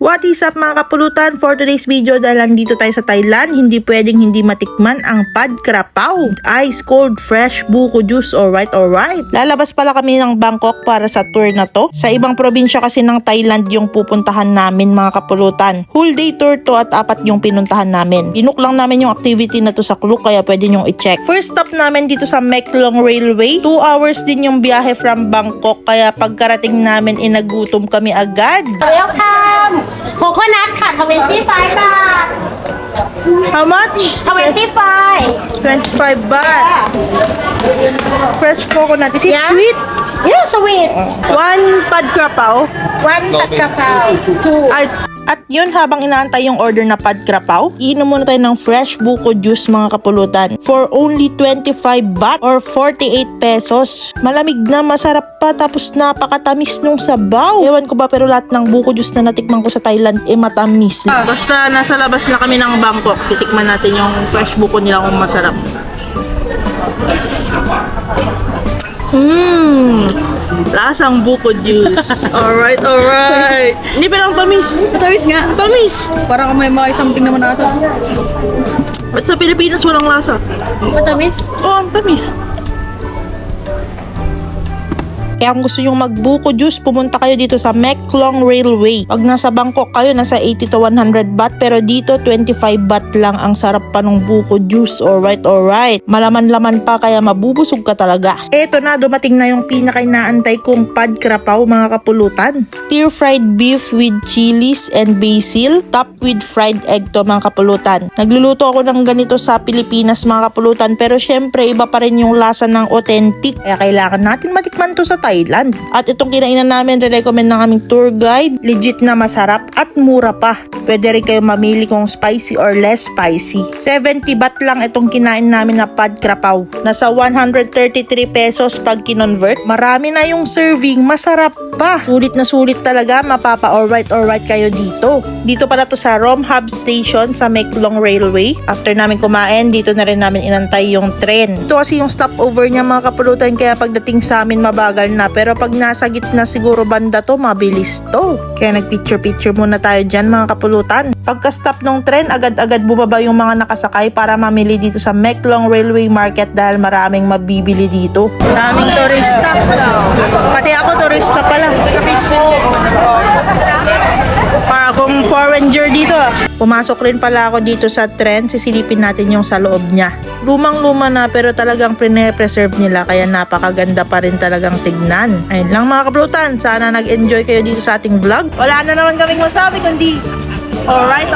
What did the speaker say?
What is up mga kapulutan? For today's video, dahil nandito tayo sa Thailand, hindi pwedeng hindi matikman ang pad krapao, ice cold fresh buko juice. Alright. Lalabas pala kami ng Bangkok para sa tour na to. Sa ibang probinsya kasi ng Thailand yung pupuntahan namin mga kapulutan. Whole day tour to at 4 yung pinuntahan namin. Binook lang namin yung activity na to sa Klook kaya pwede nyong i-check. First stop namin dito sa Maeklong Railway. 2 hours din yung biyahe from Bangkok kaya pagkarating namin inagutom kami agad. Welcome! Coconutค่ะ25 บาท How much? 25 25 baht. Fresh coconut. Is it Yeah. sweet? Yeah, sweet. 1 pad krapao. 1 pat kapao 2 At yun, habang inaantay yung order na pad krapao, iinom muna tayo ng fresh buko juice mga kapulutan. For only 25 baht or 48 pesos. Malamig na, masarap pa, tapos napakatamis nung sabaw. Ewan ko ba, pero lahat ng buko juice na natikman ko sa Thailand, matamis. Basta nasa labas na kami ng Bangkok, titikman natin yung fresh buko nila kung masarap. Lasang buko juice. Alright. Hindi pa lang tamis. Matamis nga. Tamis. Parang may something naman ata. At sa Pilipinas walang lasa. Matamis? Oo, ang tamis. Kaya kung gusto nyong magbuko juice, pumunta kayo dito sa Maeklong Railway. Pag nasa Bangkok kayo, nasa 80 to 100 baht. Pero dito, 25 baht lang. Ang sarap pa ng buko juice. Alright. Malaman-laman pa, kaya mabubusog ka talaga. Eto na, dumating na yung pinaka-inaantay kong pad krapao mga kapulutan. Stir-fried beef with chilies and basil, topped with fried egg to mga kapulutan. Nagluluto ako ng ganito sa Pilipinas mga kapulutan, pero syempre iba pa rin yung lasa ng authentic. Kaya kailangan natin matikman to sa Thailand. At itong kinainan namin, re-recommend ng aming tour guide. Legit na masarap at mura pa. Pwede rin kayo mamili kung spicy or less spicy. 70 baht lang itong kinain namin na pad krapao. Nasa 133 pesos pag kinonvert. Marami na yung serving, masarap pa. Sulit na sulit talaga, mapapa alright kayo dito. Dito pala to sa Rom Hub Station sa Maeklong Railway. After namin kumain, dito na rin namin inantay yung tren. Ito kasi yung stopover niya mga kapulutan, kaya pagdating sa amin mabagal na. Pero pag nasa gitna siguro banda to, mabilis to. Kaya nagpicture muna tayo dyan mga kapulutan. Pagka-stop ng tren, agad-agad bumaba yung mga nakasakay para mamili dito sa Maeklong Railway Market dahil maraming mabibili dito. Daming turista. Pati ako turista pala. Para akong foreigner dito. Pumasok rin pala ako dito sa tren. Sisilipin natin yung sa loob niya. Lumang-luma na pero talagang pre-preserve nila kaya napakaganda pa rin talagang tignan. Ayun lang mga kapulutan. Sana nag-enjoy kayo dito sa ating vlog. Wala na naman kaming masabi kundi alright.